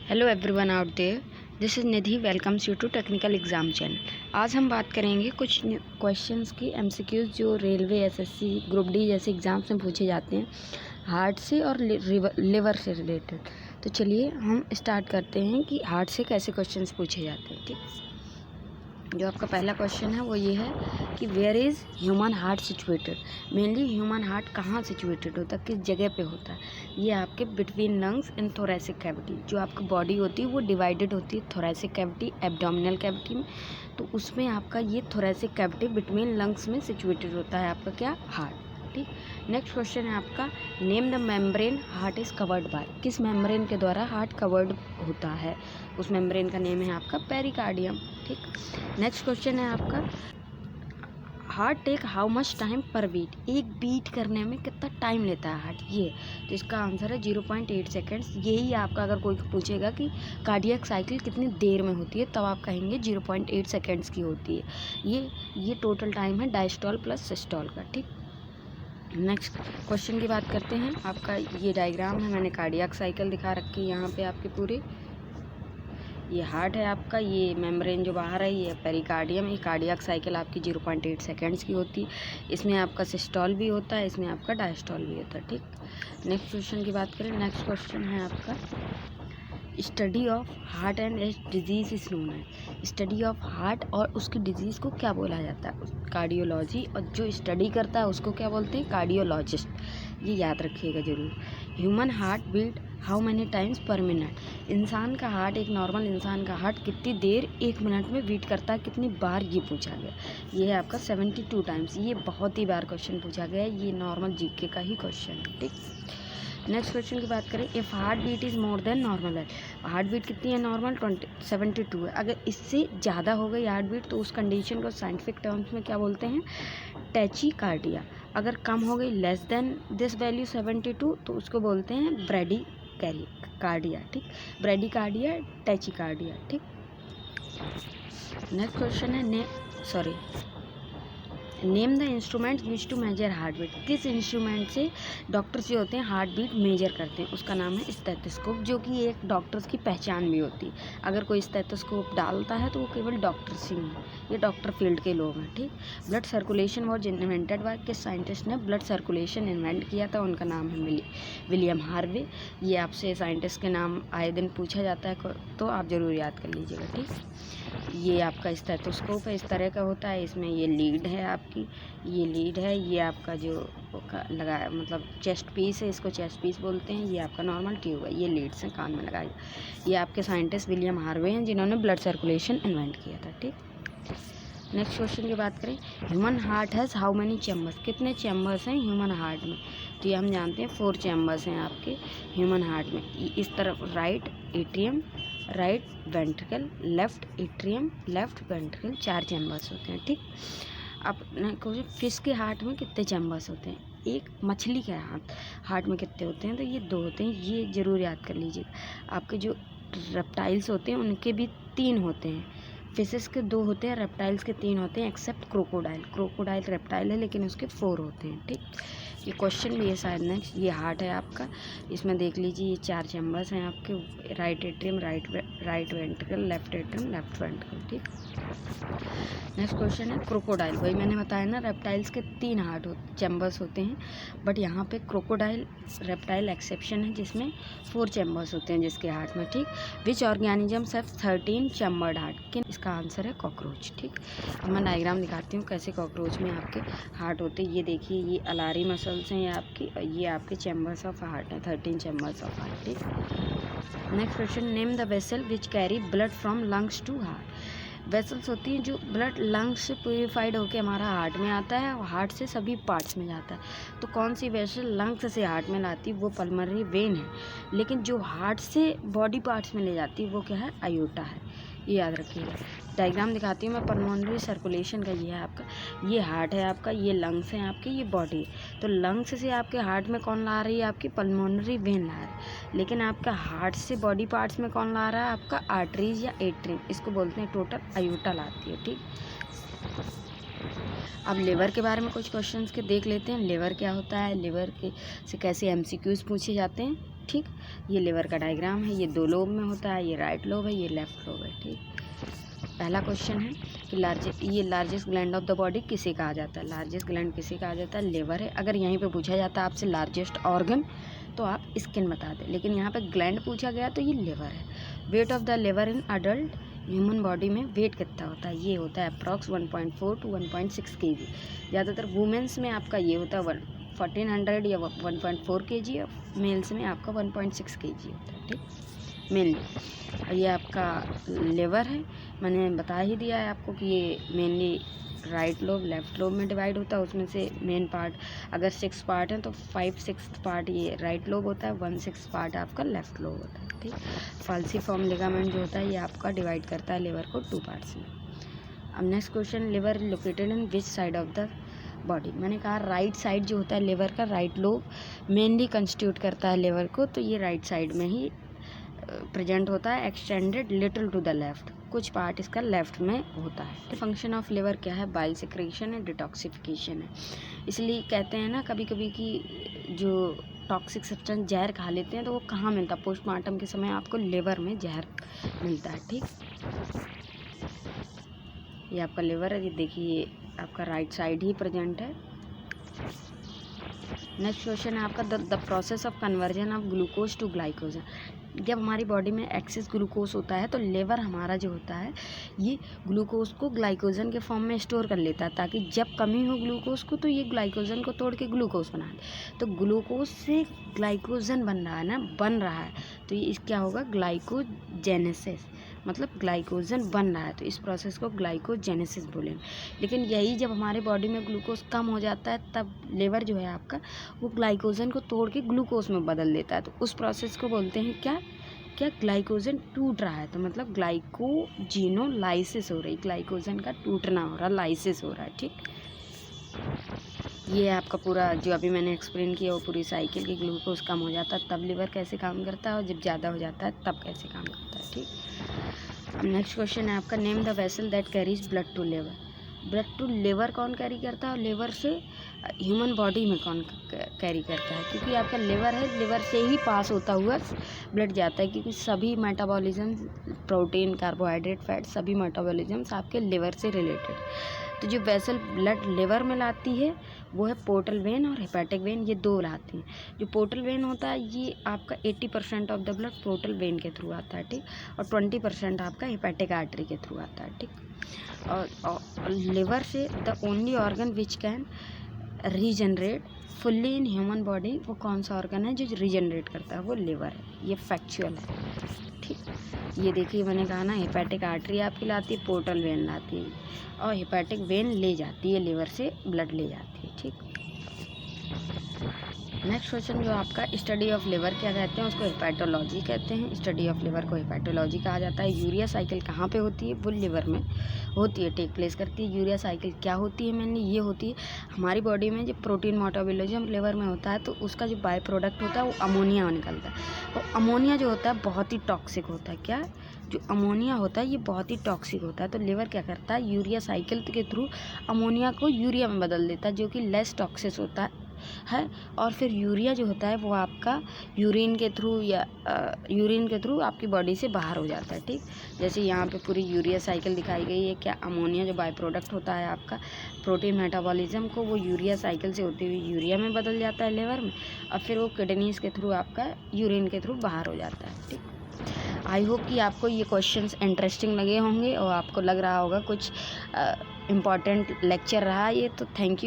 Hello everyone out there, this is Nidhi welcomes you to technical exam channel. आज हम बात करेंगे कुछ क्वेश्चंस की एमसीक्यूज़ जो रेलवे, एसएससी, ग्रुप डी जैसे एग्ज़ाम्स में पूछे जाते हैं हार्ट से और लिवर से रिलेटेड। तो चलिए हम स्टार्ट करते हैं कि हार्ट से कैसे क्वेश्चंस पूछे जाते हैं। ठीक, जो आपका पहला क्वेश्चन है वो ये है कि where is human heart situated. Mainly human heart कहाँ सिचुएटेड होता है, किस जगह पे होता है। ये आपके between lungs and thoracic cavity. जो आपकी बॉडी होती है वो डिवाइडेड होती है थोरेसिक कैविटी, एब्डोमिनल कैविटी में। तो उसमें आपका ये थोरेसिक कैविटी बिटवीन लंग्स में सिचुएटेड होता है आपका क्या, हार्ट। ठीक, नेक्स्ट क्वेश्चन है आपका name the membrane heart is covered by. किस मेम्ब्रेन के द्वारा हार्ट कवर्ड होता है, उस मेम्ब्रेन का नेम है आपका पेरिकार्डियम। ठीक, नेक्स्ट क्वेश्चन है आपका heart take how much time per beat. एक बीट करने में कितना टाइम लेता है हार्ट, ये। तो इसका आंसर है 0.8 सेकेंड्स। यही आपका अगर कोई पूछेगा कि कार्डियक साइकिल कितनी देर में होती है, तब आप कहेंगे 0.8 सेकेंड्स की होती है। ये टोटल टाइम है डायस्टॉल प्लस सिस्टॉल का। ठीक, नेक्स्ट क्वेश्चन की बात करते हैं। आपका ये डायग्राम है, मैंने कार्डियक साइकिल दिखा रखी है यहाँ पे आपके पूरे। ये हार्ट है आपका, ये मेम्ब्रेन जो बाहर है ये पेरिकार्डियम। ये कार्डियक साइकिल आपकी 0.8 सेकेंड्स की होती है। इसमें आपका सिस्टॉल भी होता है, इसमें आपका डायस्टॉल भी होता है। ठीक, नेक्स्ट क्वेश्चन की बात करें। नेक्स्ट क्वेश्चन है आपका study of heart and it's disease is known है। स्टडी ऑफ हार्ट और उसकी डिजीज़ को क्या बोला जाता है, कार्डियोलॉजी। और जो स्टडी करता है उसको क्या बोलते हैं, कार्डियोलॉजिस्ट। ये याद रखिएगा ज़रूर। Human heart beat how many times per minute. इंसान का हार्ट, एक नॉर्मल इंसान का हार्ट कितनी देर एक मिनट में बीट करता है, कितनी बार, ये पूछा गया। ये है आपका 72 टाइम्स। ये बहुत ही बार क्वेश्चन पूछा गया है, ये नॉर्मल जीके का ही क्वेश्चन है। ठीक, नेक्स्ट क्वेश्चन की बात करें। If heart beat is more than normal है, हार्ट बीट कितनी है, नॉर्मल 72 है। अगर इससे ज़्यादा हो गई हार्ट बीट तो उस कंडीशन को साइंटिफिक टर्म्स में क्या बोलते हैं, टैचिकार्डिया। अगर कम हो गई लेस देन दिस वैल्यू 72 तो उसको बोलते हैं ब्रैडीकार्डिया। ठीक, ब्रैडीकार्डिया, टैचिकार्डिया। ठीक, नेक्स्ट क्वेश्चन है name the instrument which to measure heart beat. किस इंस्ट्रूमेंट से डॉक्टर्स जो होते हैं हार्ट बीट मेजर करते हैं, उसका नाम है स्टेथोस्कोप, जो कि एक डॉक्टर्स की पहचान भी होती है। अगर कोई स्टेथोस्कोप डालता है तो वो केवल डॉक्टर्स ही हैं, ये डॉक्टर फील्ड के लोग हैं। ठीक, blood circulation was invented by, किस साइंटिस्ट ने ब्लड सर्कुलेशन इन्वेंट किया था, उनका नाम है विलियम हार्वे। ये आपसे साइंटिस्ट के नाम आए दिन पूछा जाता है तो आप ज़रूर याद कर लीजिएगा। ठीक, ये आपका स्टेथोस्कोप है, इस तरह का होता है। इसमें ये लीड है आपकी, ये लीड है, ये आपका जो लगाया मतलब चेस्ट पीस है, इसको चेस्ट पीस बोलते हैं। ये आपका नॉर्मल ट्यूब है, ये लीड्स हैं कान में लगाई। ये आपके साइंटिस्ट विलियम हार्वे हैं जिन्होंने ब्लड सर्कुलेशन इन्वेंट किया था। ठीक, नेक्स्ट क्वेश्चन की बात करें। Human heart has how many chambers. कितने चैम्बर्स हैं ह्यूमन हार्ट में, तो ये हम जानते हैं 4 चैम्बर्स हैं आपके ह्यूमन हार्ट में। इस तरफ right atrium, right ventricle, left atrium, left ventricle, 4 chambers होते हैं। ठीक, आपने क्वेश्चन फिश के हार्ट में कितने चैम्बर्स होते हैं, एक मछली के हार्ट में कितने होते हैं, तो ये 2 होते हैं। ये ज़रूर याद कर लीजिएगा। आपके जो रेप्टाइल्स होते हैं उनके भी 3 होते हैं, फिशेस के 2 होते हैं, रेप्टाइल्स के 3 होते हैं, एक्सेप्ट क्रोकोडाइल रेप्टाइल है लेकिन उसके 4 होते हैं। ठीक, ये क्वेश्चन भी है शायद। नेक्स्ट ये हार्ट है आपका, इसमें देख लीजिए ये 4 चैम्बर्स हैं आपके, right atrium, right ventricle, left atrium, left ventricle. ठीक, नेक्स्ट क्वेश्चन है क्रोकोडाइल। वही मैंने बताया ना, रेप्टाइल्स के 3 चैम्बर्स होते हैं, बट यहाँ पे क्रोकोडाइल रेप्टाइल एक्सेप्शन है जिसमें 4 चैम्बर्स होते हैं जिसके हार्ट में। ठीक, विच ऑर्गेनिजम्स हैव 13 चैम्बर्ड हार्ट। इसका आंसर है कॉकरोच। ठीक, अब मैं डायग्राम दिखाती हूँ कैसे कॉकरोच में आपके हार्ट होते हैं। ये देखिए, ये अलारी मसल्स हैं ये आपकी, ये आपके चैम्बर्स ऑफ हार्ट हैं, 13 चैम्बर्स ऑफ हार्ट। ठीक, next question name the vessel which carry blood from lungs to heart. Vessels होती हैं जो ब्लड लंग्स से प्योरीफाइड होकर हमारा हार्ट में आता है और हार्ट से सभी पार्ट्स में जाता है। तो कौन सी वेसल लंग्स से हार्ट में लाती है, वो पल्मोनरी वेन है। लेकिन जो हार्ट से बॉडी पार्ट्स में ले जाती है वो क्या है, आयोटा है। ये याद रखिएगा। डायग्राम दिखाती हूँ मैं पल्मोनरी सर्कुलेशन का। ये है आपका, ये हार्ट है आपका, ये लंग्स हैं आपके, ये बॉडी है। तो लंग्स से आपके हार्ट में कौन ला रही है, आपकी पल्मोनरी वेन ला रही है। लेकिन आपका हार्ट से बॉडी पार्ट्स में कौन ला रहा है, आपका आर्टरीज या एट्रियम, इसको बोलते हैं टोटल आयोटा लाती है। ठीक, अब लिवर के बारे में कुछ क्वेश्चंस के देख लेते हैं। लिवर क्या होता है, लिवर के से कैसे एमसीक्यूज पूछे जाते हैं। ठीक। ये लिवर का डायग्राम है, ये 2 लोब में होता है, ये राइट लोब है, ये लेफ्ट लोब है। ठीक। पहला क्वेश्चन है कि largest gland of the body किसे कहा जाता है? लार्जेस्ट ग्लैंड किसे कहा जाता है? लिवर है। अगर यहीं पे पूछा जाता है आपसे लार्जेस्ट ऑर्गन तो आप स्किन बता दें, लेकिन यहाँ पे ग्लैंड पूछा गया तो ये लिवर है। Weight of the liver in adult human body में वेट कितना होता है? ये होता है अप्रॉक्स 1.4 टू 1.6 kg। ज़्यादातर वुमेंस में आपका ये होता है 1400 या 1.4 kg, और मेल्स में आपका 1.6 kg होता है। ठीक, मेनली ये आपका लिवर है। मैंने बता ही दिया है आपको कि ये mainly right lobe left lobe में डिवाइड होता है। उसमें से मेन पार्ट अगर 6 पार्ट हैं तो 5/6 पार्ट ये राइट लोब होता है, 1/6 पार्ट आपका लेफ्ट लोब होता है। ठीक। फाल्सीफॉर्म लिगामेंट जो होता है ये आपका डिवाइड करता है लिवर को 2 पार्ट्स में। अब next question, liver located in which side of the body? मैंने कहा राइट साइड जो होता है लिवर का, राइट लोब मेनली कंस्टिट्यूट करता है लिवर को, तो ये राइट साइड में ही प्रेजेंट होता है, extended little to the left, कुछ पार्ट इसका लेफ्ट में होता है। फंक्शन ऑफ लिवर क्या है? बाइल सेक्रेशन है, डिटॉक्सिफिकेशन है। इसलिए कहते हैं ना कभी कभी कि जो टॉक्सिक सब्सटेंस जहर खा लेते हैं तो वो कहाँ मिलता है? पोस्टमार्टम के समय आपको लिवर में जहर मिलता है। ठीक, ये आपका लिवर है, ये देखिए आपका राइट साइड ही प्रेजेंट है। नेक्स्ट क्वेश्चन है आपका the process of conversion of glucose to glycogen. जब हमारी बॉडी में एक्सेस ग्लूकोज होता है तो लिवर हमारा जो होता है ये ग्लूकोज को ग्लाइकोजन के फॉर्म में स्टोर कर लेता है, ताकि जब कमी हो ग्लूकोज को तो ये ग्लाइकोजन को तोड़ के ग्लूकोज बना दे। तो ग्लूकोज से ग्लाइकोजन बन रहा है तो ये क्या होगा? ग्लाइकोजेनेसिस, मतलब ग्लाइकोजन बन रहा है, तो इस प्रोसेस को ग्लाइकोजेनेसिस बोलेंगे। लेकिन यही जब हमारे बॉडी में ग्लूकोज कम हो जाता है तब लिवर जो है आपका वो ग्लाइकोजन को तोड़ के ग्लूकोज में बदल देता है, तो उस प्रोसेस को बोलते हैं क्या? ग्लाइकोजन टूट रहा है, तो मतलब ग्लाइकोजिनोलाइसिस हो रही, ग्लाइकोजन का टूटना हो रहा, लाइसिस हो रहा है। ठीक, ये आपका पूरा जो अभी मैंने एक्सप्लेन किया वो पूरी साइकिल की ग्लूकोज कम हो जाता है तब लिवर कैसे काम करता है, और जब ज़्यादा हो जाता है तब कैसे काम करता है। ठीक। अब नेक्स्ट क्वेश्चन है आपका name the vessel that carries blood to liver. Blood to liver कौन कैरी करता है और लिवर से ह्यूमन बॉडी में कौन कैरी करता है? क्योंकि आपका लिवर है, लिवर से ही पास होता हुआ ब्लड जाता है, क्योंकि सभी मेटाबॉलिज्म, प्रोटीन, कार्बोहाइड्रेट, फैट, सभी मेटाबॉलिज्म्स आपके लिवर से रिलेटेड। तो जो वेसल ब्लड लिवर में लाती है वो है पोर्टल वेन और हेपेटिक वेन, ये 2 लाती हैं। जो पोर्टल वेन होता है ये आपका 80% of the blood portal vein के थ्रू आता है। ठीक, और 20% आपका हेपेटिक आर्टरी के थ्रू आता है। ठीक, और लिवर से the only organ which can regenerate fully in human body, वो कौन सा ऑर्गन है जो रीजनरेट करता है? वो लिवर है, ये फैक्चुअल है। ठीक, ये देखिए मैंने कहा ना हेपेटिक आर्टरी आपकी लाती है, पोर्टल वेन लाती है, और हेपेटिक वेन ले जाती है लिवर से ब्लड ले जाती है। ठीक। नेक्स्ट क्वेश्चन जो आपका स्टडी ऑफ लिवर क्या कहते हैं? उसको हेपेटोलॉजी कहते हैं। स्टडी ऑफ लिवर को हेपेटोलॉजी कहा जाता है। यूरिया साइकिल कहाँ पे होती है? वो लिवर में होती है, टेक प्लेस करती है। यूरिया साइकिल क्या होती है? मेनली ये होती है हमारी बॉडी में जो प्रोटीन मेटाबॉलिज्म लिवर में होता है तो उसका जो बाय प्रोडक्ट होता है वो अमोनिया निकलता है। और अमोनिया जो होता है बहुत ही टॉक्सिक होता है। क्या? जो अमोनिया होता है ये बहुत ही टॉक्सिक होता है। तो लिवर क्या करता है? यूरिया साइकिल के थ्रू अमोनिया को यूरिया में बदल देता है, जो कि लेस टॉक्सिक होता है। और फिर यूरिया जो होता है वो आपका यूरिन के थ्रू आपकी बॉडी से बाहर हो जाता है। ठीक, जैसे यहाँ पे पूरी यूरिया साइकिल दिखाई गई है। क्या? अमोनिया जो बाय प्रोडक्ट होता है आपका प्रोटीन मेटाबॉलिज्म को, वो यूरिया साइकिल से होते हुए यूरिया में बदल जाता है लिवर में, और फिर वो किडनीज के थ्रू आपका यूरिन के थ्रू बाहर हो जाता है। ठीक, आई होप कि आपको ये क्वेश्चंस इंटरेस्टिंग लगे होंगे और आपको लग रहा होगा कुछ इम्पॉर्टेंट लेक्चर रहा ये। तो थैंक यू।